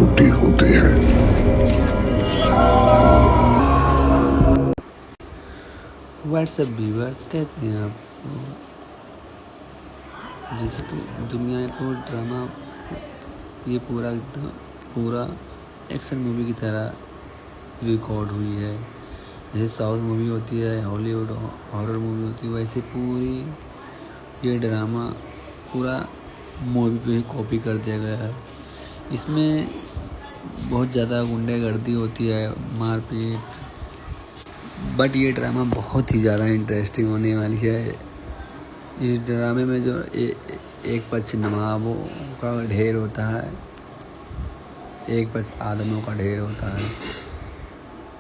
छोटे होते हैं। व्हाट्सएप व्यूअर्स कैसे हैं आप? जिसकी दुनिया को ड्रामा ये पूरा एक्शन मूवी की तरह रिकॉर्ड हुई है। जैसे साउथ मूवी होती है, हॉलीवुड हॉरर मूवी होती है, वैसे पूरी ये ड्रामा पूरा मूवी पे कॉपी कर दिया गया है। इसमें बहुत ज़्यादा गुंडागर्दी होती है, मारपीट, बट ये ड्रामा बहुत ही ज़्यादा इंटरेस्टिंग होने वाली है। इस ड्रामे में जो एक पक्ष नवाबों का ढेर होता है, एक पक्ष आदमों का ढेर होता है।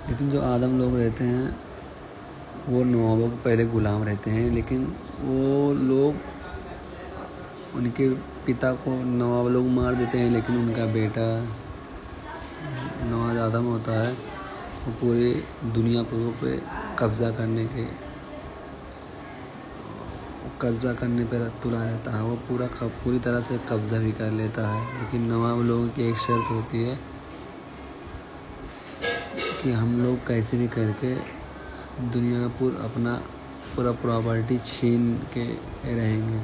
लेकिन जो आदम लोग रहते हैं वो नवाबों के पहले गुलाम रहते हैं, लेकिन वो लोग उनके पिता को नवाब लोग मार देते हैं, लेकिन उनका बेटा नवाब आदम होता है वो पूरी दुनिया पे कब्जा करने पर तुला जाता है। वो पूरी तरह से कब्जा भी कर लेता है। लेकिन नवाब लोगों की एक शर्त होती है कि हम लोग कैसे भी करके दुनिया अपना पूरा प्रॉपर्टी छीन के रहेंगे,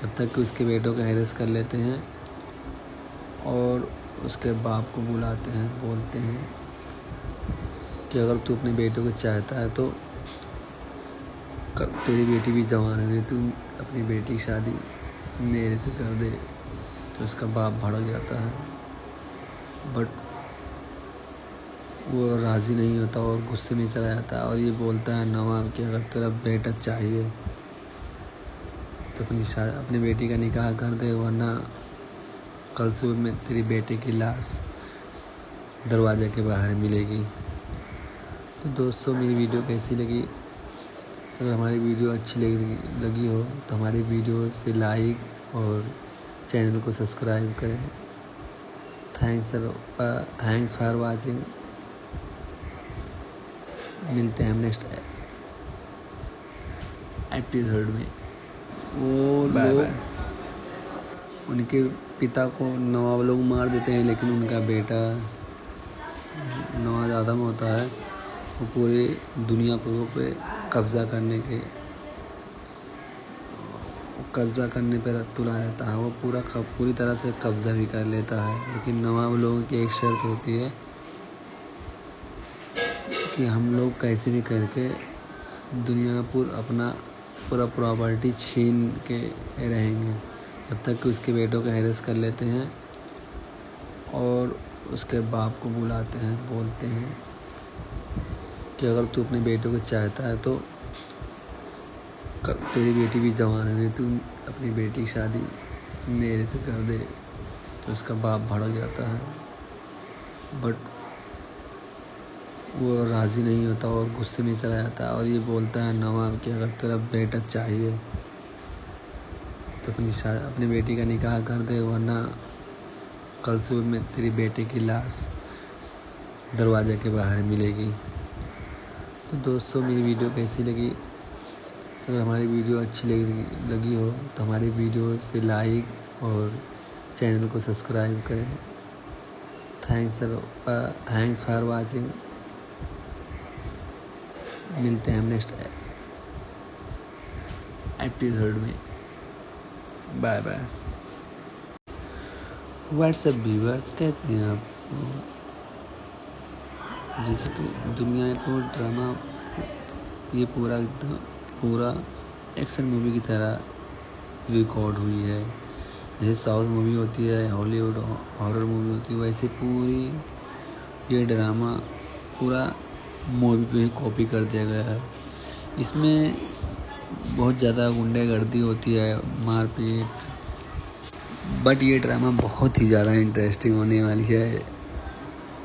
जब तक कि उसके बेटों को हैरेस कर लेते हैं और उसके बाप को बुलाते हैं, बोलते हैं कि अगर तू अपने बेटों को चाहता है तो तेरी बेटी भी जवान है, तू अपनी बेटी की शादी मेरे से कर दे। तो उसका बाप भड़क जाता है, बट वो राज़ी नहीं होता और गुस्से में चला जाता है और ये बोलता है नवाब कि अगर तेरा बेटा चाहिए तो अपनी बेटी का निकाह कर दे, वरना कल सुबह में तेरी बेटे की लाश दरवाजे के बाहर मिलेगी। तो दोस्तों, मेरी वीडियो कैसी लगी? अगर हमारी वीडियो अच्छी लगी हो तो हमारी वीडियोस पे लाइक और चैनल को सब्सक्राइब करें। Thanks for watching. मिलते हैं हम नेक्स्ट एपिसोड में। वो लोग उनके पिता को नवाब लोग मार देते हैं, लेकिन उनका बेटा नवाब आदम होता है वो पूरी दुनिया पे कब्जा करने पर तुला जाता है। वो पूरी तरह से कब्जा भी कर लेता है। लेकिन नवाब लोगों की एक शर्त होती है कि हम लोग कैसे भी करके दुनिया अपना पूरा प्रॉपर्टी छीन के रहेंगे, जब तक कि उसके बेटों को हैरेस कर लेते हैं और उसके बाप को बुलाते हैं, बोलते हैं कि अगर तू अपने बेटों को चाहता है तो तेरी बेटी भी जवान है, तू अपनी बेटी की शादी मेरे से कर दे। तो उसका बाप भड़क जाता है, बट वो राज़ी नहीं होता और गुस्से में चला जाता है और ये बोलता है नवाब कि अगर तेरा बेटा चाहिए तो अपनी बेटी का निकाह कर दे, वरना कल सुबह में तेरी बेटे की लाश दरवाजे के बाहर मिलेगी। तो दोस्तों, मेरी वीडियो कैसी लगी? अगर हमारी वीडियो अच्छी लगी हो तो हमारी वीडियोस पे लाइक और चैनल को सब्सक्राइब करें। Thanks for watching. मिलते हैं हम नेक्स्ट एपिसोड में। Bye bye. व्हाट्सएप व्यूअर्स कैसे हैं आप? जिसकी दुनिया को ड्रामा ये पूरा एक्शन मूवी की तरह रिकॉर्ड हुई है। जैसे साउथ मूवी होती है, हॉलीवुड हॉरर मूवी होती है, वैसे पूरी ये ड्रामा पूरा मूवी पे कॉपी कर दिया गया है। इसमें बहुत ज़्यादा गुंडागर्दी होती है, मारपीट, बट ये ड्रामा बहुत ही ज़्यादा इंटरेस्टिंग होने वाली है।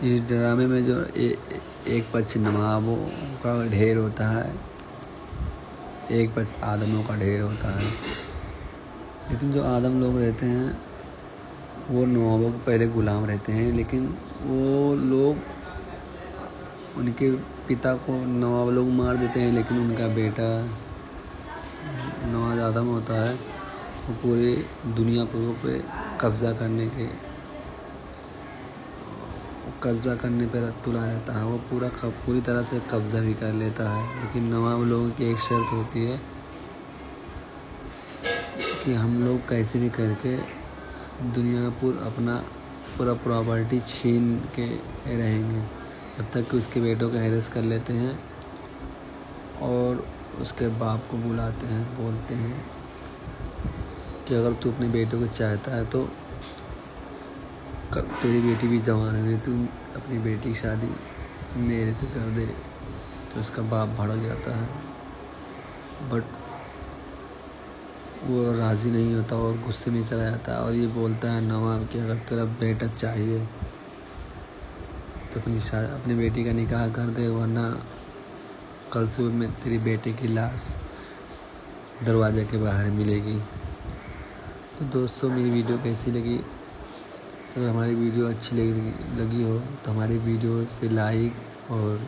इस ड्रामे में जो एक पक्ष नवाबों का ढेर होता है, एक पक्ष आदमों का ढेर होता है। लेकिन जो आदम लोग रहते हैं वो नवाबों के पहले गुलाम रहते हैं, लेकिन वो लोग उनके पिता को नवाब लोग मार देते हैं, लेकिन उनका बेटा नवाब आदम होता है वो पूरी दुनिया पे कब्जा कब्जा करने पर तुला जाता है, वो पूरी तरह से कब्जा भी कर लेता है। लेकिन नवाब लोगों की एक शर्त होती है कि हम लोग कैसे भी करके दुनिया में अपना पूरा प्रॉपर्टी छीन के रहेंगे, जब तक कि उसके बेटों को हैरेस कर लेते हैं और उसके बाप को बुलाते हैं, बोलते हैं कि अगर तू अपने बेटों को चाहता है तो तेरी बेटी भी जवान है, तू अपनी बेटी की शादी मेरे से कर दे। तो उसका बाप भड़क जाता है, बट वो राज़ी नहीं होता और गुस्से में चला जाता है और ये बोलता है नवाब कि अगर तेरा बेटा चाहिए तो अपनी बेटी का निकाह कर दे, वरना कल सुबह में तेरी बेटे की लाश दरवाजे के बाहर मिलेगी। तो दोस्तों, मेरी वीडियो कैसी लगी? अगर हमारी वीडियो अच्छी लगी हो तो हमारी वीडियोस पे लाइक और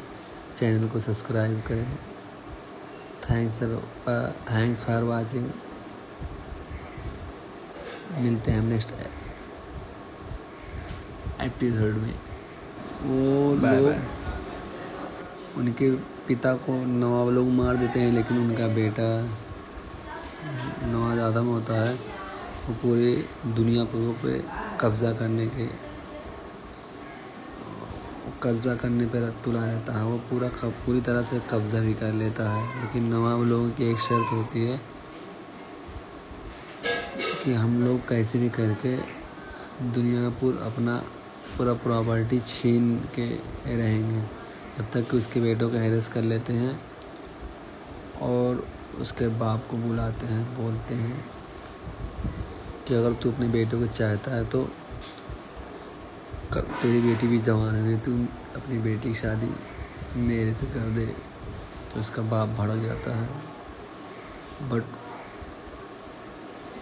चैनल को सब्सक्राइब करें। Thanks for watching. मिलते हैं हम नेक्स्ट एपिसोड में। वो लोग उनके पिता को नवाब लोग मार देते हैं, लेकिन उनका बेटा नवाब आदम होता है, वो पूरी दुनिया पे कब्जा करने पर तुला जाता है, वो पूरी तरह से कब्जा भी कर लेता है। लेकिन नवाब लोगों की एक शर्त होती है कि हम लोग कैसे भी करके दुनिया में अपना पूरा प्रॉपर्टी छीन के रहेंगे, जब तक कि उसके बेटों को हैरेस कर लेते हैं और उसके बाप को बुलाते हैं, बोलते हैं कि अगर तू अपने बेटों को चाहता है तो तेरी बेटी भी जवान है, तू अपनी बेटी की शादी मेरे से कर दे। तो उसका बाप भड़क जाता है, बट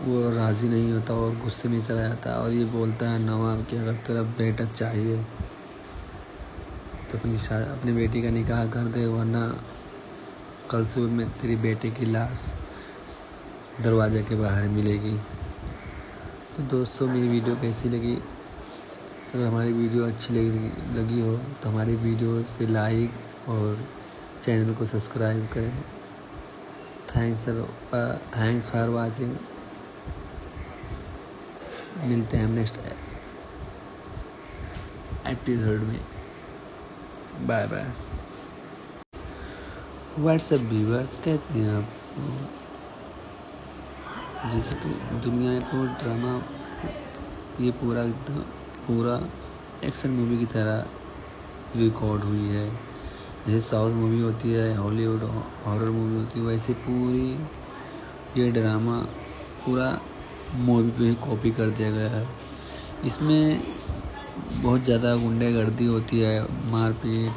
वो राज़ी नहीं होता और गुस्से में चला जाता है और ये बोलता है नवाब कि अगर तेरा बेटा चाहिए तो अपनी बेटी का निकाह कर दे, वरना कल सुबह में तेरी बेटे की लाश दरवाजे के बाहर मिलेगी। तो दोस्तों, मेरी वीडियो कैसी लगी? अगर हमारी वीडियो अच्छी लगी हो तो हमारी वीडियोस पे लाइक और चैनल को सब्सक्राइब करें। Thanks for watching. मिलते हैं हम नेक्स्ट एपिसोड में। Bye bye. व्हाट्सएप व्यूअर्स, कैसे हैं आप? जैसे कि दुनिया में पूरा ड्रामा, ये पूरा एक्शन मूवी की तरह रिकॉर्ड हुई है। जैसे साउथ मूवी होती है, हॉलीवुड हॉरर मूवी होती है, वैसे पूरी ये ड्रामा पूरा मूवी पे कॉपी कर दिया गया है। इसमें बहुत ज़्यादा गुंडागर्दी होती है, मारपीट,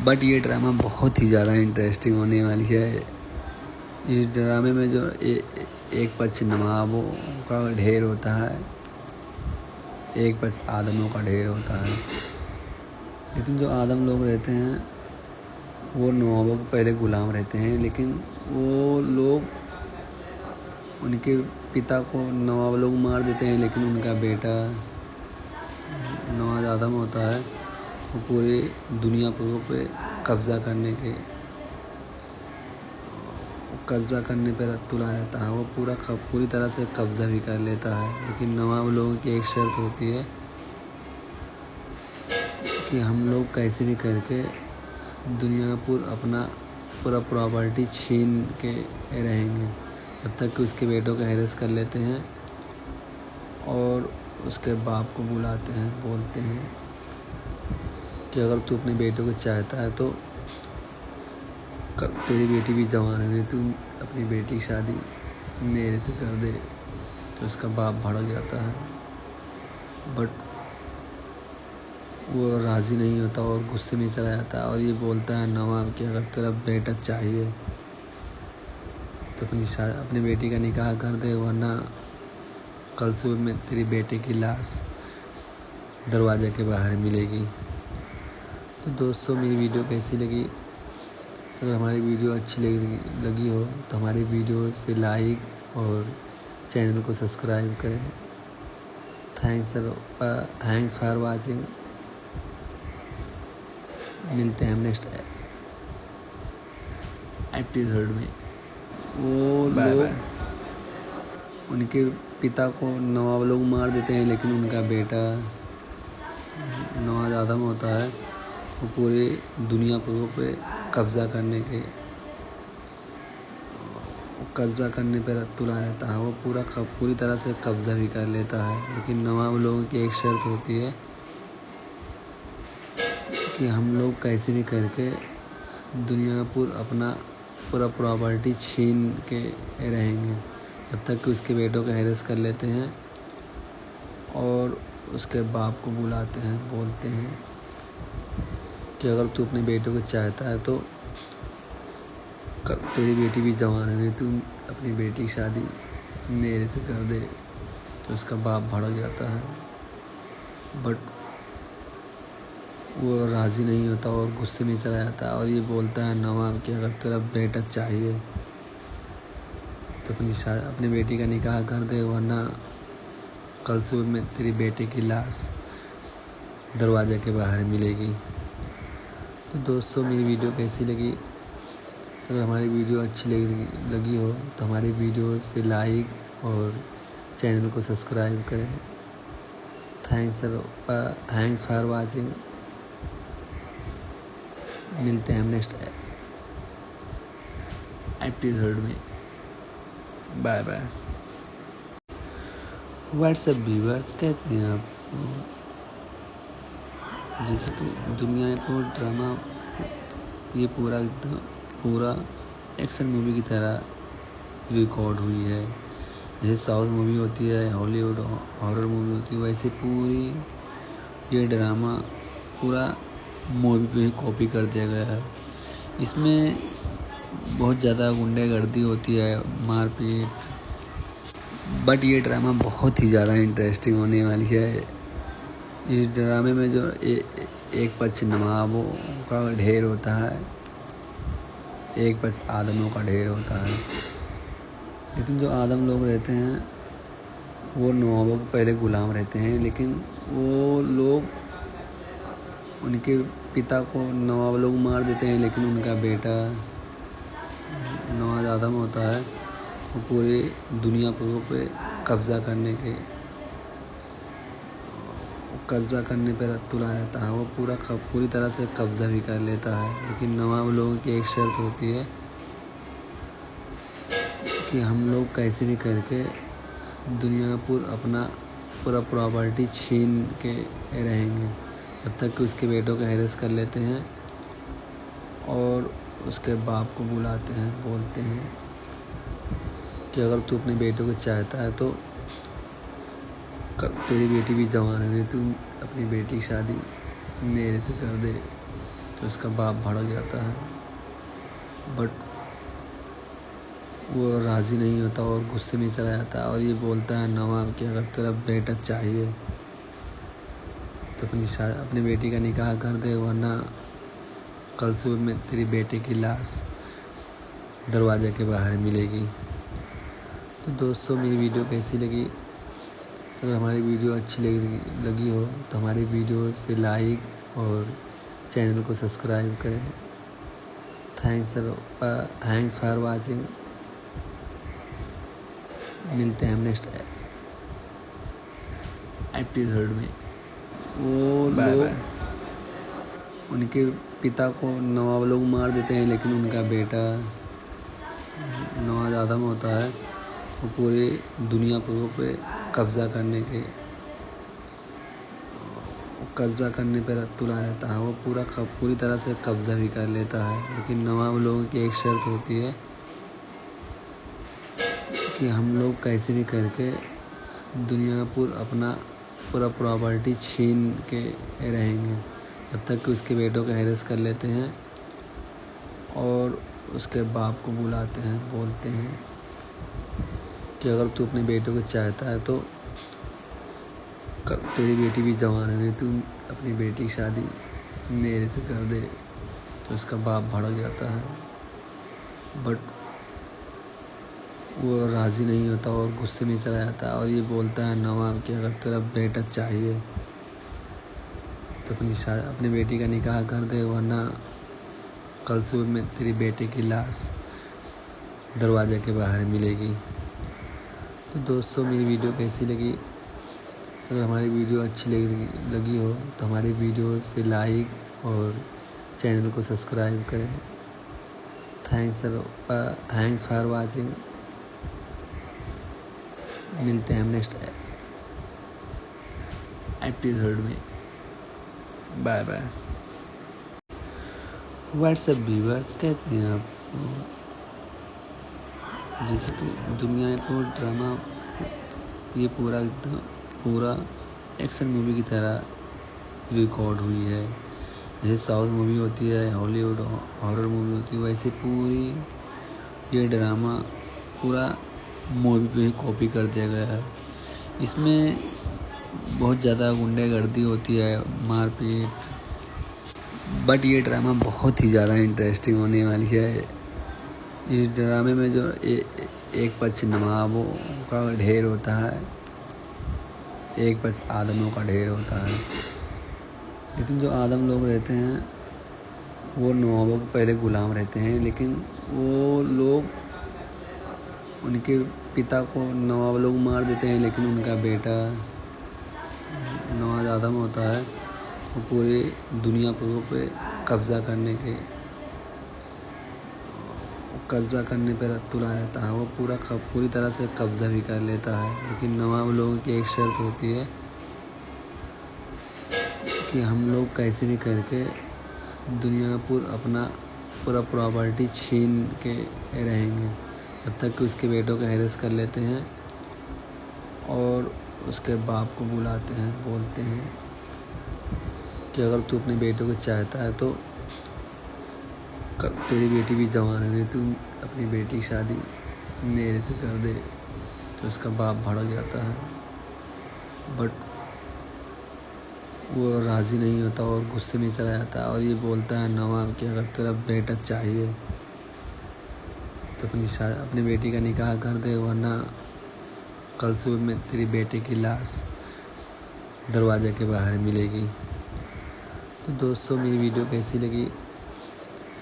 बट ये ड्रामा बहुत ही ज़्यादा इंटरेस्टिंग होने वाली है। इस ड्रामे में जो एक पक्ष नवाबों का ढेर होता है, एक पक्ष आदमों का ढेर होता है। लेकिन जो आदम लोग रहते हैं वो नवाबों के पहले गुलाम रहते हैं, लेकिन वो लोग उनके पिता को नवाब लोग मार देते हैं, लेकिन उनका बेटा नवाब आदम होता है, वो पूरी दुनिया पे कब्जा करने पर तुला जाता है, वो पूरी तरह से कब्जा भी कर लेता है। लेकिन नवाब लोगों की एक शर्त होती है कि हम लोग कैसे भी करके दुनिया में अपना पूरा प्रॉपर्टी छीन के रहेंगे, जब तक कि उसके बेटों को हैरेस कर लेते हैं और उसके बाप को बुलाते हैं, बोलते हैं कि अगर तू अपने बेटों को चाहता है तो तेरी बेटी भी जवान है, तू अपनी बेटी की शादी मेरे से कर दे। तो उसका बाप भड़क जाता है, बट वो राज़ी नहीं होता और गुस्से में चला जाता है और ये बोलता है नवाब कि अगर तेरा बेटा चाहिए तो अपनी बेटी का निकाह कर दे, वरना कल सुबह में तेरी बेटे की लाश दरवाजे के बाहर मिलेगी। तो दोस्तों, मेरी वीडियो कैसी लगी? अगर हमारी वीडियो अच्छी लगी हो तो हमारी वीडियोस पे लाइक और चैनल को सब्सक्राइब करें। Thanks for watching. मिलते हैं हम नेक्स्ट एपिसोड में। वो बाय लोग बाय। उनके पिता को नवाब लोग मार देते हैं, लेकिन उनका बेटा नवाब आदम होता है, वो पूरी दुनिया पे कब्जा करने पर तुला रहता है। वो पूरी तरह से कब्जा भी कर लेता है, लेकिन नवाब लोगों की एक शर्त होती है कि हम लोग कैसे भी करके दुनिया अपना पूरा प्रॉपर्टी छीन के रहेंगे, जब तक कि उसके बेटों को हैरेस कर लेते हैं और उसके बाप को बुलाते हैं, बोलते हैं कि अगर तू अपने बेटों को चाहता है तो तेरी बेटी भी जवान है, तू अपनी बेटी की शादी मेरे से कर दे। तो उसका बाप भड़क जाता है, बट वो राज़ी नहीं होता और गुस्से में चला जाता है और ये बोलता है नवाब कि अगर तेरा बेटा चाहिए तो अपनी बेटी का निकाह कर दे, वरना कल सुबह में तेरी बेटे की लाश दरवाजे के बाहर मिलेगी। तो दोस्तों, मेरी वीडियो कैसी लगी? अगर हमारी वीडियो अच्छी लगी हो तो हमारी वीडियोस पे लाइक और चैनल को सब्सक्राइब करें। Thanks for watching. मिलते हैं हम नेक्स्ट एपिसोड में। Bye bye. व्हाट्सएप व्यूअर्स, कैसे हैं आप? जैसे कि दुनिया को ड्रामा, ये पूरा एक्शन मूवी की तरह रिकॉर्ड हुई है। जैसे साउथ मूवी होती है, हॉलीवुड हॉरर मूवी होती है, वैसे पूरी ये ड्रामा पूरा मूवी पे ही कॉपी कर दिया गया है। इसमें बहुत ज़्यादा गुंडागर्दी होती है, मारपीट, बट ये ड्रामा बहुत ही ज़्यादा इंटरेस्टिंग होने वाली है। इस ड्रामे में जो एक पक्ष नवाबों का ढेर होता है, एक पक्ष आदमों का ढेर होता है। लेकिन जो आदम लोग रहते हैं वो नवाबों के पहले गुलाम रहते हैं, लेकिन वो लोग उनके पिता को नवाब लोग मार देते हैं, लेकिन उनका बेटा नवाब आदम होता है, वो पूरी दुनिया पे कब्जा करने पर तुला रहता है। वो पूरी तरह से कब्जा भी कर लेता है, लेकिन नवाब लोगों की एक शर्त होती है कि हम लोग कैसे भी करके दुनिया अपना पूरा प्रॉपर्टी छीन के रहेंगे, जब तक कि उसके बेटों को हैरेस कर लेते हैं और उसके बाप को बुलाते हैं, बोलते हैं कि अगर तू अपने बेटों को चाहता है तो तेरी बेटी भी जवान है, तू अपनी बेटी की शादी मेरे से कर दे। तो उसका बाप भड़क जाता है, बट वो राज़ी नहीं होता और गुस्से में चला जाता है और ये बोलता है नवाब कि अगर तेरा बेटा चाहिए तो अपनी बेटी का निकाह कर दे, वरना कल सुबह में तेरी बेटे की लाश दरवाजे के बाहर मिलेगी। तो दोस्तों, मेरी वीडियो कैसी लगी? अगर हमारी वीडियो अच्छी लगी हो तो हमारी वीडियोस पे लाइक और चैनल को सब्सक्राइब करें। Thanks for watching. मिलते हैं हम नेक्स्ट एपिसोड में। वो बाय लोग बाय। उनके पिता को नवाब लोग मार देते हैं, लेकिन उनका बेटा नवाब आदम होता है, वो पूरी दुनिया पे कब्जा करने पर तुला रहता है। वो पूरी तरह से कब्जा भी कर लेता है, लेकिन नवाब लोगों की एक शर्त होती है कि हम लोग कैसे भी करके दुनिया अपना पूरा प्रॉपर्टी छीन के रहेंगे, जब तक कि उसके बेटों को हैरेस कर लेते हैं और उसके बाप को बुलाते हैं, बोलते हैं कि अगर तू अपने बेटों को चाहता है तो तेरी बेटी भी जवान है, तू अपनी बेटी की शादी मेरे से कर दे। तो उसका बाप भड़क जाता है, बट वो राज़ी नहीं होता और गुस्से में चला जाता है और ये बोलता है नवाब कि अगर तेरा बेटा चाहिए तो अपनी बेटी का निकाह कर दे, वरना कल सुबह में तेरी बेटे की लाश दरवाजे के बाहर मिलेगी। तो दोस्तों, मेरी वीडियो कैसी लगी? अगर हमारी वीडियो अच्छी लगी हो तो हमारी वीडियोस पे लाइक और चैनल को सब्सक्राइब करें। Thanks for watching. मिलते हैं हम नेक्स्ट एपिसोड में। Bye bye. व्हाट्सएप व्यूअर्स, कैसे हैं आप? जैसे कि दुनिया में पूरा ड्रामा, ये पूरा एक्शन मूवी की तरह रिकॉर्ड हुई है। जैसे साउथ मूवी होती है, हॉलीवुड हॉरर मूवी होती है, वैसे पूरी ये ड्रामा पूरा मूवी पे ही कॉपी कर दिया गया है। इसमें बहुत ज़्यादा गुंडागर्दी होती है, मारपीट, बट ये ड्रामा बहुत ही ज़्यादा इंटरेस्टिंग होने वाली है। इस ड्रामे में जो एक पक्ष नवाबों का ढेर होता है, एक पक्ष आदमों का ढेर होता है। लेकिन जो आदम लोग रहते हैं वो नवाबों के पहले गुलाम रहते हैं, लेकिन वो लोग उनके पिता को नवाब लोग मार देते हैं, लेकिन उनका बेटा नवाब आदम होता है, वो पूरी दुनिया पे कब्जा करने पर तुला रहता है। वो पूरी तरह से कब्जा भी कर लेता है। लेकिन नवाब लोगों की एक शर्त होती है कि हम लोग कैसे भी करके दुनिया अपना पूरा प्रॉपर्टी छीन के रहेंगे, जब तक कि उसके बेटों को हैरेस कर लेते हैं और उसके बाप को बुलाते हैं, बोलते हैं कि अगर तू अपने बेटों को चाहता है तो तेरी बेटी भी जवान है, तू अपनी बेटी की शादी मेरे से कर दे। तो उसका बाप भड़क जाता है, बट वो राज़ी नहीं होता और गुस्से में चला जाता है और ये बोलता है नवाब कि अगर तेरा बेटा चाहिए तो अपनी बेटी का निकाह कर दे, वरना कल सुबह में तेरी बेटे की लाश दरवाजे के बाहर मिलेगी। तो दोस्तों, मेरी वीडियो कैसी लगी?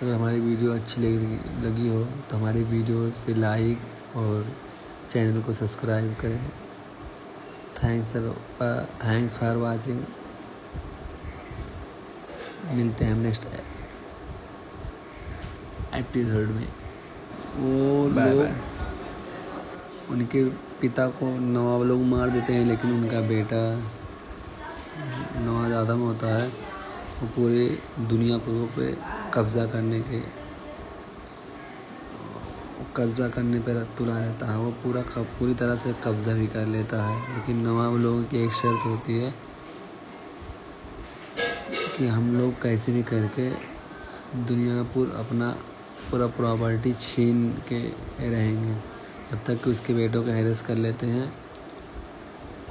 अगर हमारी वीडियो अच्छी लगी हो तो हमारी वीडियोस पे लाइक और चैनल को सब्सक्राइब करें। Thanks for watching. मिलते हैं हम नेक्स्ट एपिसोड में। वो बाय लोग बाय। उनके पिता को नवाब लोग मार देते हैं, लेकिन उनका बेटा नवाब आदम होता है, वो पूरी दुनिया पे कब्जा करने पर तुला रहता है। वो पूरी तरह से कब्जा भी कर लेता है। लेकिन नवाब लोगों की एक शर्त होती है कि हम लोग कैसे भी करके दुनिया अपना पूरा प्रॉपर्टी छीन के रहेंगे, जब तक कि उसके बेटों को हैरेस कर लेते हैं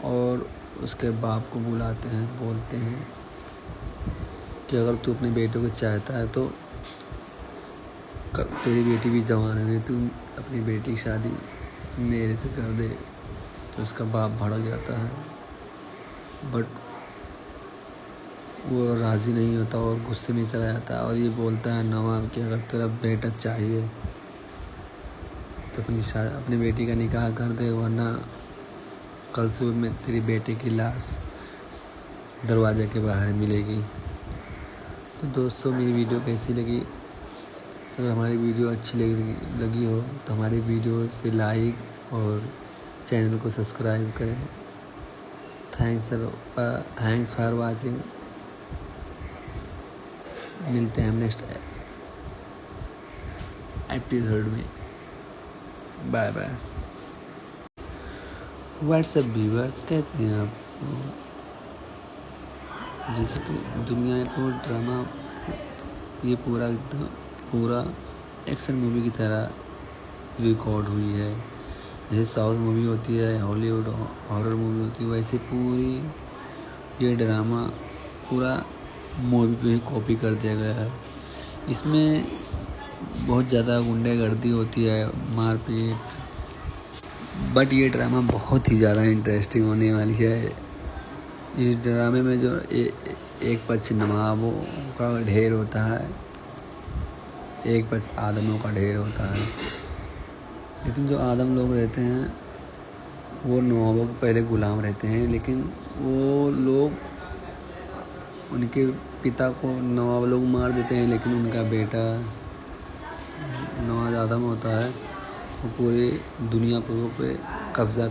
और उसके बाप को बुलाते हैं, बोलते हैं कि अगर तू अपने बेटों को चाहता है तो तेरी बेटी भी जवान है, तू अपनी बेटी की शादी मेरे से कर दे। तो उसका बाप भड़क जाता है, बट वो राज़ी नहीं होता और गुस्से में चला जाता है और ये बोलता है नवाब कि अगर तेरा बेटा चाहिए तो अपनी बेटी का निकाह कर दे, वरना कल सुबह में तेरी बेटे की लाश दरवाजे के बाहर मिलेगी। तो दोस्तों, मेरी वीडियो कैसी लगी? अगर हमारी वीडियो अच्छी लगी हो तो हमारी वीडियोस पे लाइक और चैनल को सब्सक्राइब करें। Thanks for watching. मिलते हैं हम नेक्स्ट एपिसोड में। Bye bye. व्हाट्सएप व्यूअर्स, कैसे हैं आप? जैसे कि दुनिया में पूरा ड्रामा, ये पूरा एक्शन मूवी की तरह रिकॉर्ड हुई है। जैसे साउथ मूवी होती है, हॉलीवुड हॉरर मूवी होती है, वैसे पूरी ये ड्रामा पूरा मूवी पे ही कॉपी कर दिया गया है। इसमें बहुत ज़्यादा गुंडागर्दी होती है, मारपीट, बट ये ड्रामा बहुत ही ज़्यादा इंटरेस्टिंग होने वाली है। इस ड्रामे में जो एक पक्ष नवाबों का ढेर होता है, एक पक्ष आदमों का ढेर होता है। लेकिन जो आदम लोग रहते हैं वो नवाबों के पहले गुलाम रहते हैं, लेकिन वो लोग उनके पिता को नवाब लोग मार देते हैं, लेकिन उनका बेटा नवाब आदम होता है वो पूरी दुनिया पे कब्जा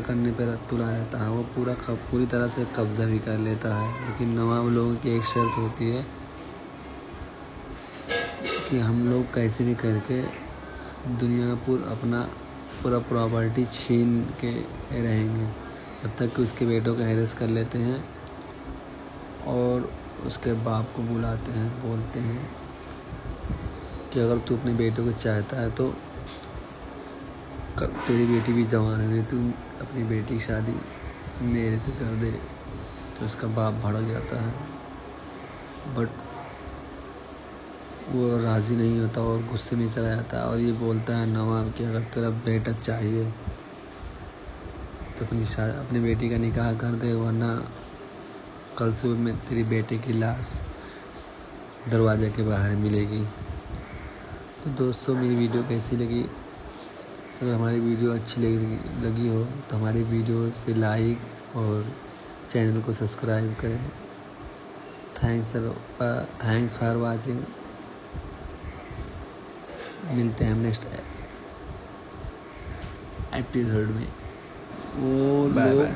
करने पर तुला रहता है। वो पूरी तरह से कब्जा भी कर लेता है। लेकिन नवाब लोगों की एक शर्त होती है कि हम लोग कैसे भी करके दुनिया अपना पूरा प्रॉपर्टी छीन के रहेंगे, जब तक कि उसके बेटों को हैरेस कर लेते हैं और उसके बाप को बुलाते हैं, बोलते हैं कि अगर तू अपने बेटों को चाहता है तो तेरी बेटी भी जवान है, तू अपनी बेटी की शादी मेरे से कर दे। तो उसका बाप भड़क जाता है, बट वो राज़ी नहीं होता और गुस्से में चला जाता है और ये बोलता है नवाब कि अगर तेरा बेटा चाहिए तो अपनी बेटी का निकाह कर दे, वरना कल सुबह में तेरी बेटे की लाश दरवाजे के बाहर मिलेगी। तो दोस्तों, मेरी वीडियो कैसी लगी? अगर हमारी वीडियो अच्छी लगी हो तो हमारी वीडियोस पे लाइक और चैनल को सब्सक्राइब करें। Thanks for watching. मिलते हैं हम नेक्स्ट एपिसोड में। वो लोग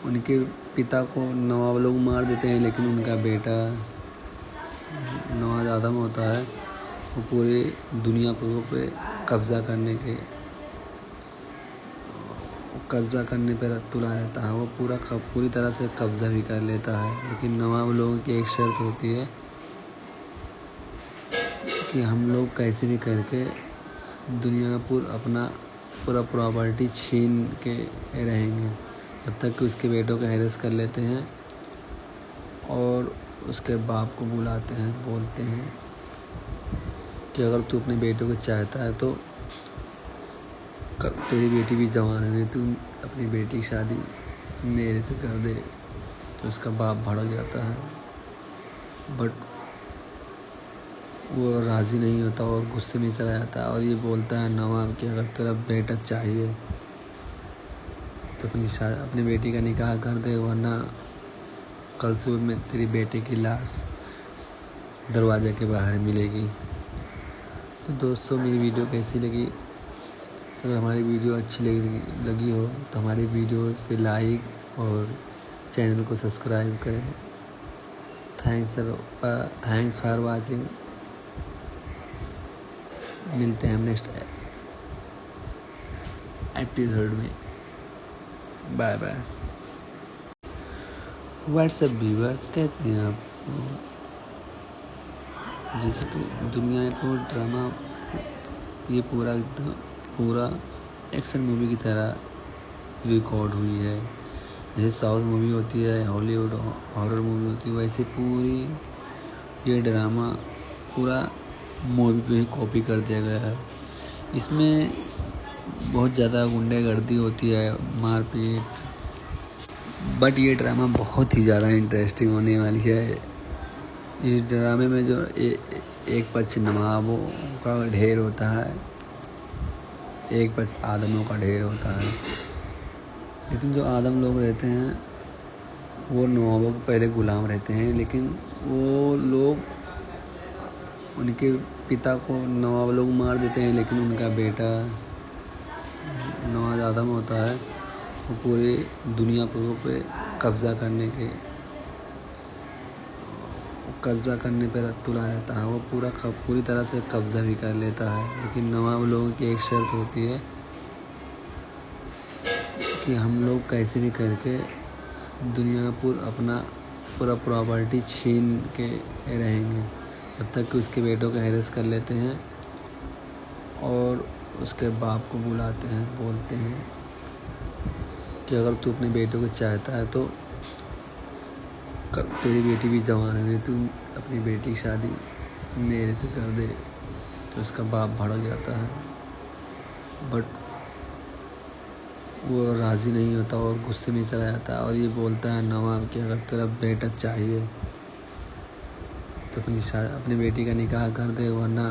उनके पिता को नवाब लोग मार देते हैं, लेकिन उनका बेटा नवाब आदम होता है वो पूरी दुनिया पे कब्जा करने पर तुला रहता है। वो पूरी तरह से कब्जा भी कर लेता है। लेकिन नवाब लोगों की एक शर्त होती है कि हम लोग कैसे भी करके दुनिया अपना पूरा प्रॉपर्टी छीन के रहेंगे, जब तक कि उसके बेटों को हैरेस कर लेते हैं और उसके बाप को बुलाते हैं, बोलते हैं कि अगर तू अपने बेटों को चाहता है तो तेरी बेटी भी जवान है, तू अपनी बेटी की शादी मेरे से कर दे। तो उसका बाप भड़क जाता है, बट वो राज़ी नहीं होता और गुस्से में चला जाता है और ये बोलता है नवाब कि अगर तेरा बेटा चाहिए तो अपनी बेटी का निकाह कर दे, वरना कल सुबह में तेरी बेटे की लाश दरवाजे के बाहर मिलेगी। तो दोस्तों, मेरी वीडियो कैसी लगी? अगर हमारी वीडियो अच्छी लगी हो तो हमारी वीडियोस पे लाइक और चैनल को सब्सक्राइब करें। Thanks for watching. मिलते हैं हम नेक्स्ट एपिसोड में। Bye bye. व्हाट्सएप व्यूअर्स, कैसे हैं आप? जैसे कि दुनिया को ड्रामा ये पूरा एक्शन मूवी की तरह रिकॉर्ड हुई है। जैसे साउथ मूवी होती है, हॉलीवुड हॉरर मूवी होती है, वैसे पूरी ये ड्रामा पूरा मूवी पे ही कॉपी कर दिया गया है। इसमें बहुत ज़्यादा गुंडागर्दी होती है, मारपीट, बट ये ड्रामा बहुत ही ज़्यादा इंटरेस्टिंग होने वाली है। इस ड्रामे में जो एक पक्ष नवाबों का ढेर होता है, एक पक्ष आदमों का ढेर होता है। लेकिन जो आदम लोग रहते हैं वो नवाबों के पहले गुलाम रहते हैं, लेकिन वो लोग उनके पिता को नवाब लोग मार देते हैं, लेकिन उनका बेटा नवाब आदम होता है वो पूरी दुनिया पे कब्जा करने पर तुला रहता है। वो पूरी तरह से कब्जा भी कर लेता है। लेकिन नवाब लोगों की एक शर्त होती है कि हम लोग कैसे भी करके दुनिया अपना पूरा प्रॉपर्टी छीन के रहेंगे, जब तक कि उसके बेटों को हैरेस कर लेते हैं और उसके बाप को बुलाते हैं, बोलते हैं कि अगर तू अपने बेटों को चाहता है तो तेरी बेटी भी जवान है, तू अपनी बेटी की शादी मेरे से कर दे। तो उसका बाप भड़क जाता है, बट वो राज़ी नहीं होता और गुस्से में चला जाता है और ये बोलता है नवाब कि अगर तेरा बेटा चाहिए तो अपनी बेटी का निकाह कर दे, वरना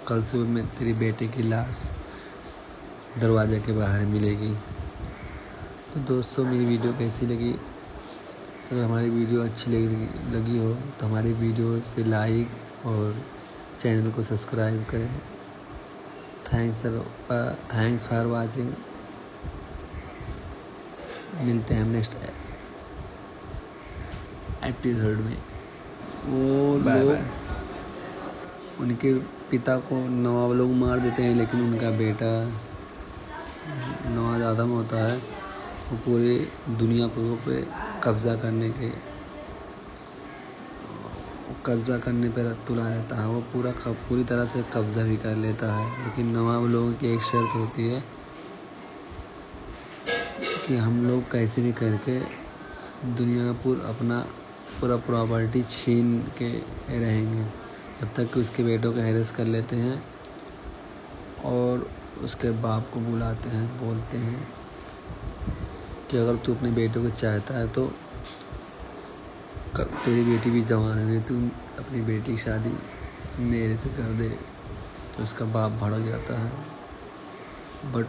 कल सुबह में तेरी बेटे की लाश दरवाजे के बाहर मिलेगी। तो दोस्तों, मेरी वीडियो कैसी लगी? अगर हमारी वीडियो अच्छी लगी हो तो हमारी वीडियोस पे लाइक और चैनल को सब्सक्राइब करें। Thanks for watching. मिलते हैं हम नेक्स्ट एपिसोड में। वो बाय लोग बाय। उनके पिता को नवाब लोग मार देते हैं, लेकिन उनका बेटा नवाब आदम होता है, वो पूरी दुनिया पे कब्जा करने पर तुला रहता है। वो पूरी तरह से कब्जा भी कर लेता है, लेकिन नवाब लोगों की एक शर्त होती है कि हम लोग कैसे भी करके दुनिया अपना पूरा प्रॉपर्टी छीन के रहेंगे, जब तक कि उसके बेटों को हैरेस कर लेते हैं और उसके बाप को बुलाते हैं, बोलते हैं कि अगर तू अपने बेटों को चाहता है तो तेरी बेटी भी जवान है, तू अपनी बेटी की शादी मेरे से कर दे। तो उसका बाप भड़क जाता है, बट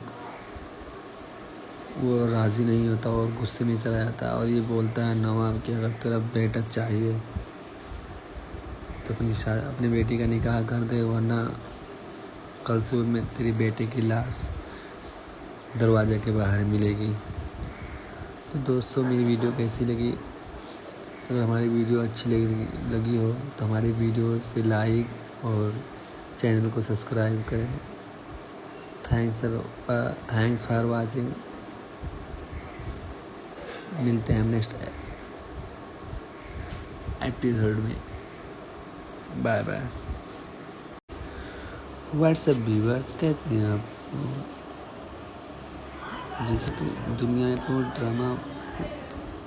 वो राज़ी नहीं होता और गुस्से में चला जाता है और ये बोलता है नवाब कि अगर तेरा बेटा चाहिए तो अपनी बेटी का निकाह कर दे, वरना कल सुबह में तेरी बेटे की लाश दरवाजे के बाहर मिलेगी। तो दोस्तों, मेरी वीडियो कैसी लगी? अगर हमारी वीडियो अच्छी लगी हो तो हमारी वीडियोस पे लाइक और चैनल को सब्सक्राइब करें। Thanks for watching. मिलते हैं हम नेक्स्ट एपिसोड में। Bye bye. व्हाट्सएप व्यूअर्स, कैसे हैं आप? जैसे कि दुनिया में पूरा ड्रामा,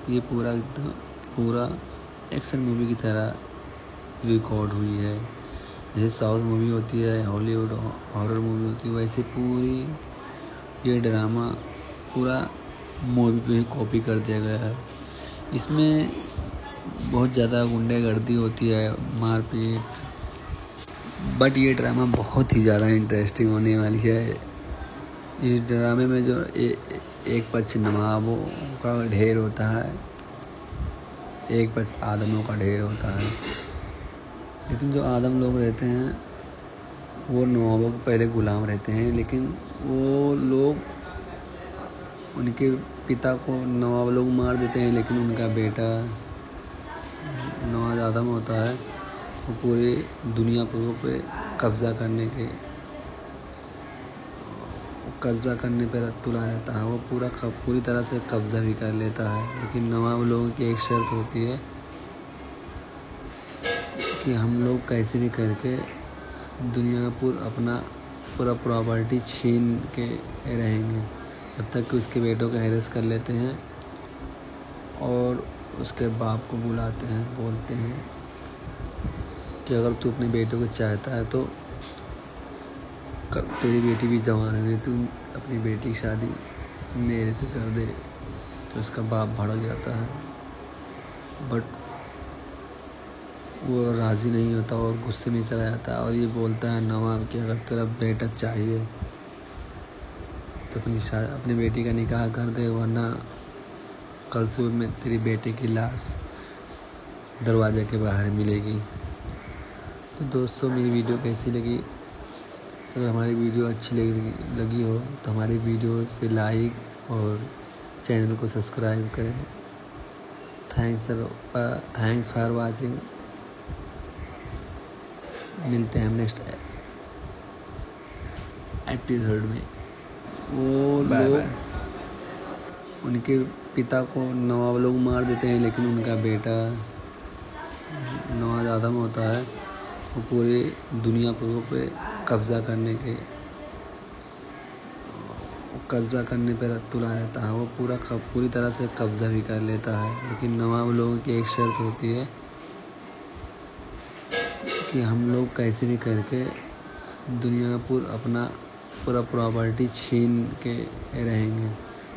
ये पूरा एक्शन मूवी की तरह रिकॉर्ड हुई है। जैसे साउथ मूवी होती है, हॉलीवुड हॉरर मूवी होती है, वैसे पूरी ये ड्रामा पूरा मूवी पे ही कॉपी कर दिया गया है। इसमें बहुत ज़्यादा गुंडागर्दी होती है, मारपीट, बट ये ड्रामा बहुत ही ज़्यादा इंटरेस्टिंग होने वाली है। इस ड्रामे में जो एक पक्ष नवाबों का ढेर होता है, एक पक्ष आदमों का ढेर होता है। लेकिन जो आदम लोग रहते हैं वो नवाबों के पहले गुलाम रहते हैं, लेकिन वो लोग उनके पिता को नवाब लोग मार देते हैं, लेकिन उनका बेटा नवाब आदम होता है, वो पूरी दुनिया पे कब्जा करने पर तुला रहता है। वो पूरी तरह से कब्जा भी कर लेता है, लेकिन नवाब लोगों की एक शर्त होती है कि हम लोग कैसे भी करके दुनिया अपना पूरा प्रॉपर्टी छीन के रहेंगे, जब तक कि उसके बेटों को हैरेस कर लेते हैं और उसके बाप को बुलाते हैं, बोलते हैं कि अगर तू अपने बेटों को चाहता है तो तेरी बेटी भी जवान है, तू अपनी बेटी की शादी मेरे से कर दे। तो उसका बाप भड़क जाता है, बट वो राज़ी नहीं होता और गुस्से में चला जाता है और ये बोलता है नवाब कि अगर तेरा बेटा चाहिए तो अपनी बेटी का निकाह कर दे, वरना कल सुबह में तेरी बेटे की लाश दरवाजे के बाहर मिलेगी। तो दोस्तों, मेरी वीडियो कैसी लगी? अगर हमारी वीडियो अच्छी लगी हो तो हमारी वीडियोस पे लाइक और चैनल को सब्सक्राइब करें। Thanks for watching. मिलते हैं हम नेक्स्ट एपिसोड में। वो बाय लोग बाय। उनके पिता को नवाब लोग मार देते हैं, लेकिन उनका बेटा नवाब आदम होता है, वो पूरी दुनिया पे कब्जा करने पर तुला रहता है। वो पूरी तरह से कब्जा भी कर लेता है, लेकिन नवाब लोगों की एक शर्त होती है कि हम लोग कैसे भी करके दुनिया अपना पूरा प्रॉपर्टी छीन के रहेंगे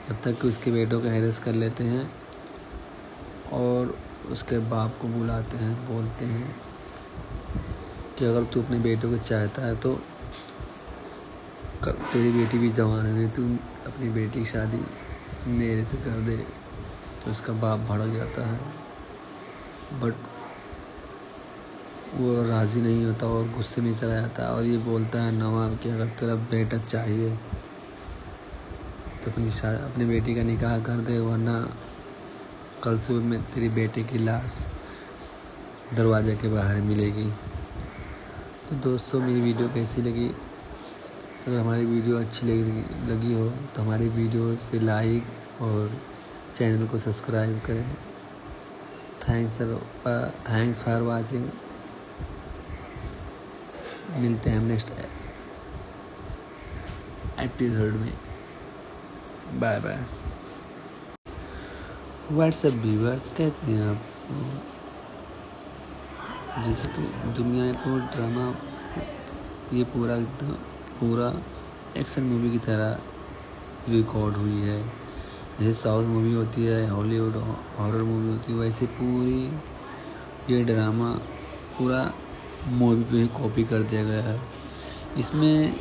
जब तक कि उसके बेटों को हैरेस कर लेते हैं और उसके बाप को बुलाते हैं, बोलते हैं कि अगर तू अपने बेटों को चाहता है तो तेरी बेटी भी जवान है, तू अपनी बेटी की शादी मेरे से कर दे। तो उसका बाप भड़क जाता है, बट वो राज़ी नहीं होता और गुस्से में चला जाता है और ये बोलता है नवाब कि अगर तेरा बेटा चाहिए तो अपनी बेटी का निकाह कर दे, वरना कल सुबह में तेरी बेटे की लाश दरवाजे के बाहर मिलेगी। तो दोस्तों, मेरी वीडियो कैसी लगी? अगर हमारी वीडियो अच्छी लगी हो तो हमारी वीडियोस पे लाइक और चैनल को सब्सक्राइब करें। Thanks for watching. मिलते हैं हम नेक्स्ट एपिसोड में। Bye bye. व्हाट्सएप व्यूअर्स, कैसे हैं आप? जैसे कि दुनिया में पूरा ड्रामा, ये पूरा एक्शन मूवी की तरह रिकॉर्ड हुई है। जैसे साउथ मूवी होती है, हॉलीवुड हॉरर मूवी होती है, वैसे पूरी ये ड्रामा पूरा मूवी पे कॉपी कर दिया गया है। इसमें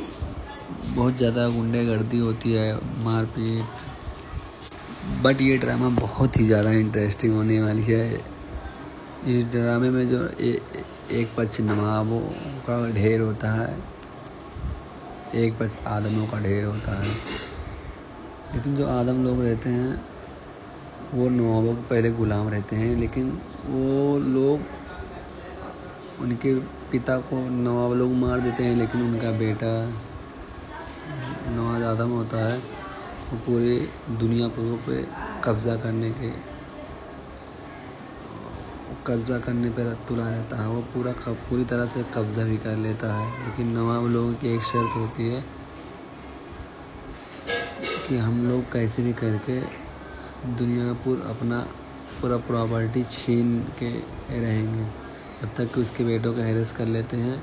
बहुत ज़्यादा गुंडागर्दी होती है, मारपीट, बट ये ड्रामा बहुत ही ज़्यादा इंटरेस्टिंग होने वाली है। इस ड्रामे में जो एक पक्ष नवाबों का ढेर होता है, एक पक्ष आदमों का ढेर होता है। लेकिन जो आदम लोग रहते हैं वो नवाबों के पहले गुलाम रहते हैं, लेकिन वो लोग उनके पिता को नवाब लोग मार देते हैं, लेकिन उनका बेटा नवाब आदम होता है, वो पूरी दुनिया पे कब्जा करने पर तुला रहता है। वो पूरी तरह से कब्जा भी कर लेता है। लेकिन नवाब लोगों की एक शर्त होती है कि हम लोग कैसे भी करके दुनिया अपना पूरा प्रॉपर्टी छीन के रहेंगे जब तक कि उसके बेटों को हैरेस कर लेते हैं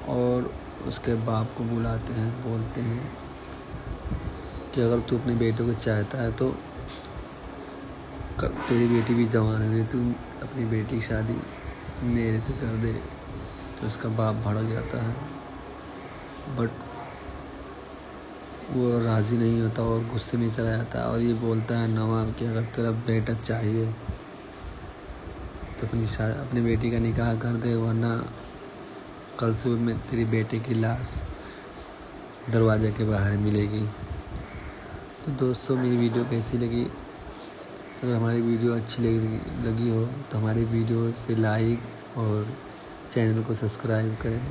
और उसके बाप को बुलाते हैं, बोलते हैं कि अगर तू अपने बेटों को चाहता है तो तेरी बेटी भी जवान है, तू अपनी बेटी की शादी मेरे से कर दे। तो उसका बाप भड़क जाता है, बट वो राज़ी नहीं होता और गुस्से में चला जाता है और ये बोलता है नवाब कि अगर तेरा बेटा चाहिए तो अपनी बेटी का निकाह कर दे, वरना कल सुबह में तेरी बेटे की लाश दरवाजे के बाहर मिलेगी। तो दोस्तों, मेरी वीडियो कैसी लगी? अगर हमारी वीडियो अच्छी लगी हो तो हमारी वीडियोस पे लाइक और चैनल को सब्सक्राइब करें।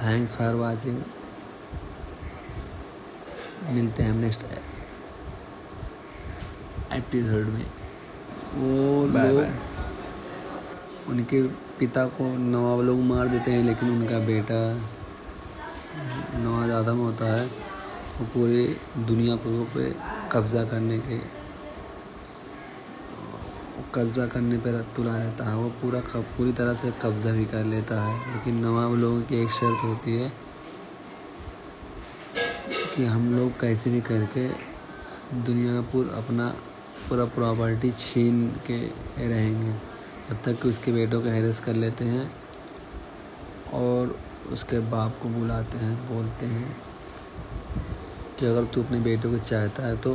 Thanks for watching. मिलते हैं हम नेक्स्ट एपिसोड में। वो लोग उनके पिता को नवाब लोग मार देते हैं, लेकिन उनका बेटा नवाब आदम होता है, वो पूरी दुनिया पे कब्जा करने पर तुला रहता है। वो पूरी तरह से कब्जा भी कर लेता है। लेकिन नवाब लोगों की एक शर्त होती है कि हम लोग कैसे भी करके दुनिया अपना पूरा प्रॉपर्टी छीन के रहेंगे जब तक कि उसके बेटों को हैरेस कर लेते हैं और उसके बाप को बुलाते हैं, बोलते हैं कि अगर तू अपने बेटों को चाहता है तो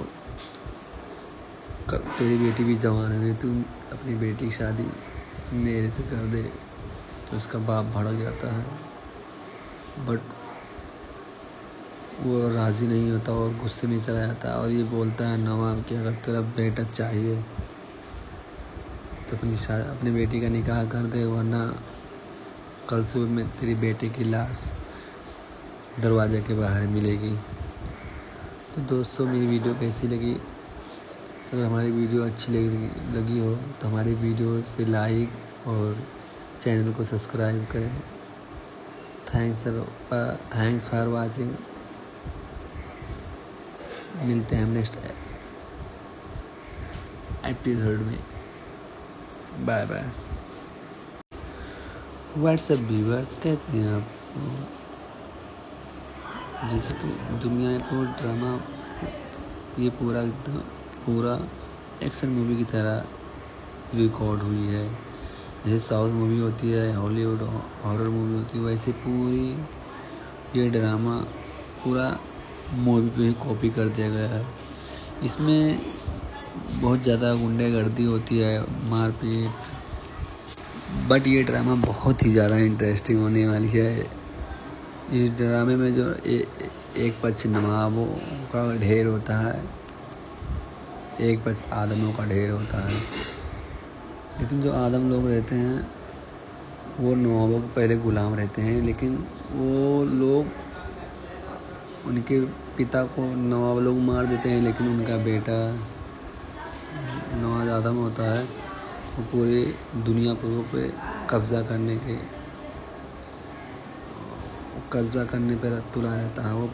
तेरी बेटी भी जवान है, तू अपनी बेटी की शादी मेरे से कर दे। तो उसका बाप भड़क जाता है, बट वो राज़ी नहीं होता और गुस्से में चला जाता है और ये बोलता है नवाब कि अगर तेरा बेटा चाहिए तो अपनी बेटी का निकाह कर दे, वरना कल सुबह में तेरी बेटे की लाश दरवाजे के बाहर मिलेगी। तो दोस्तों, मेरी वीडियो कैसी लगी? अगर हमारी वीडियो अच्छी लगी हो तो हमारी वीडियोस पे लाइक और चैनल को सब्सक्राइब करें। Thanks for watching. मिलते हैं हम नेक्स्ट एपिसोड में। Bye bye. व्हाट्सएप व्यूअर्स, कैसे हैं आप? जैसे कि दुनिया में पूरा ड्रामा, ये पूरा एक्शन मूवी की तरह रिकॉर्ड हुई है। जैसे साउथ मूवी होती है, हॉलीवुड हॉरर मूवी होती है, वैसे पूरी ये ड्रामा पूरा मूवी पे ही कॉपी कर दिया गया है। इसमें बहुत ज़्यादा गुंडागर्दी होती है, मारपीट, बट ये ड्रामा बहुत ही ज़्यादा इंटरेस्टिंग होने वाली है। इस ड्रामे में जो एक पक्ष नवाबों का ढेर होता है, एक पक्ष आदमों का ढेर होता है। लेकिन जो आदम लोग रहते हैं वो नवाबों के पहले गुलाम रहते हैं, लेकिन वो लोग उनके पिता को नवाब लोग मार देते हैं, लेकिन उनका बेटा नवाब आदम होता है, वो पूरी दुनिया पे कब्जा करने पर तुला रहता है। वो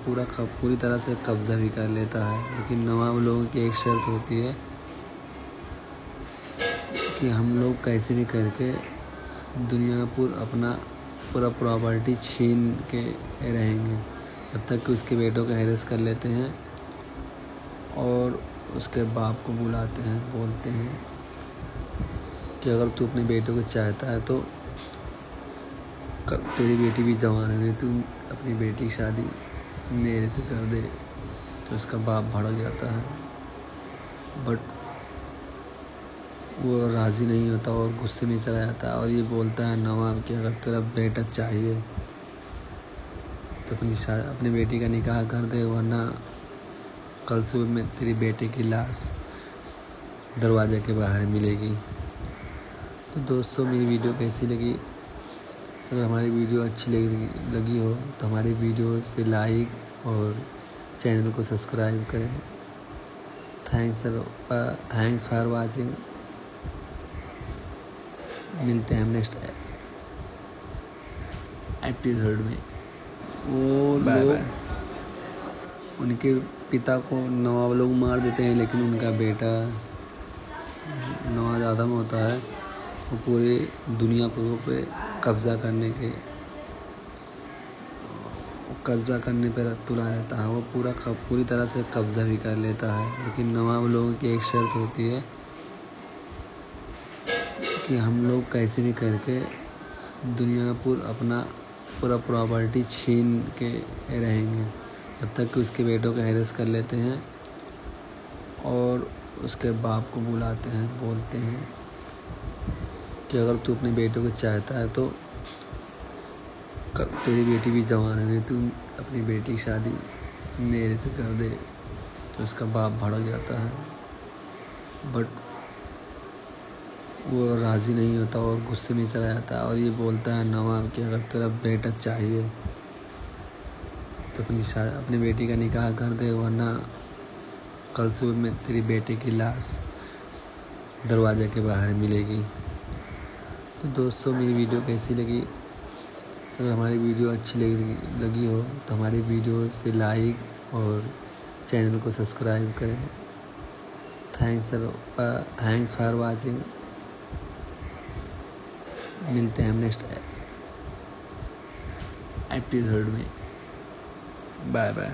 पूरी तरह से कब्जा भी कर लेता है। लेकिन नवाब लोगों की एक शर्त होती है कि हम लोग कैसे भी करके दुनिया का अपना पूरा प्रॉपर्टी छीन के रहेंगे, जब तक कि उसके बेटों को हैरेस कर लेते हैं और उसके बाप को बुलाते हैं, बोलते हैं कि अगर तू अपने बेटों को चाहता है तो तेरी बेटी भी जवान है, तू अपनी बेटी की शादी मेरे से कर दे। तो उसका बाप भड़क जाता है, बट वो राज़ी नहीं होता और गुस्से में चला जाता है और ये बोलता है नवाब कि अगर तेरा बेटा चाहिए तो अपनी बेटी का निकाह कर दे, वरना कल सुबह में तेरी बेटे की लाश दरवाजे के बाहर मिलेगी। तो दोस्तों, मेरी वीडियो कैसी लगी? अगर हमारी वीडियो अच्छी लगी हो तो हमारी वीडियोस पे लाइक और चैनल को सब्सक्राइब करें। Thanks for watching. मिलते हैं हम नेक्स्ट एपिसोड में। वो लोग उनके पिता को नवाब लोग मार देते हैं, लेकिन उनका बेटा नवाब आदम होता है, वो पूरी दुनिया पे कब्जा करने पर तुला रहता है। वो पूरी तरह से कब्जा भी कर लेता है। लेकिन नवाब लोगों की एक शर्त होती है कि हम लोग कैसे भी करके दुनिया का अपना पूरा प्रॉपर्टी छीन के रहेंगे, जब तक कि उसके बेटों को हैरेस कर लेते हैं और उसके बाप को बुलाते हैं, बोलते हैं कि अगर तू अपने बेटों को चाहता है तो तेरी बेटी भी जवान है, तू अपनी बेटी की शादी मेरे से कर दे। तो उसका बाप भड़क जाता है, बट वो राज़ी नहीं होता और गुस्से में चला जाता है और ये बोलता है नवाब कि अगर तेरा बेटा चाहिए तो अपनी बेटी का निकाह कर दे, वरना कल सुबह में तेरी बेटे की लाश दरवाजे के बाहर मिलेगी। तो दोस्तों, मेरी वीडियो कैसी लगी? अगर हमारी वीडियो अच्छी लगी हो तो हमारी वीडियोस पे लाइक और चैनल को सब्सक्राइब करें। Thanks for watching. मिलते हैं हम नेक्स्ट एपिसोड में। Bye bye.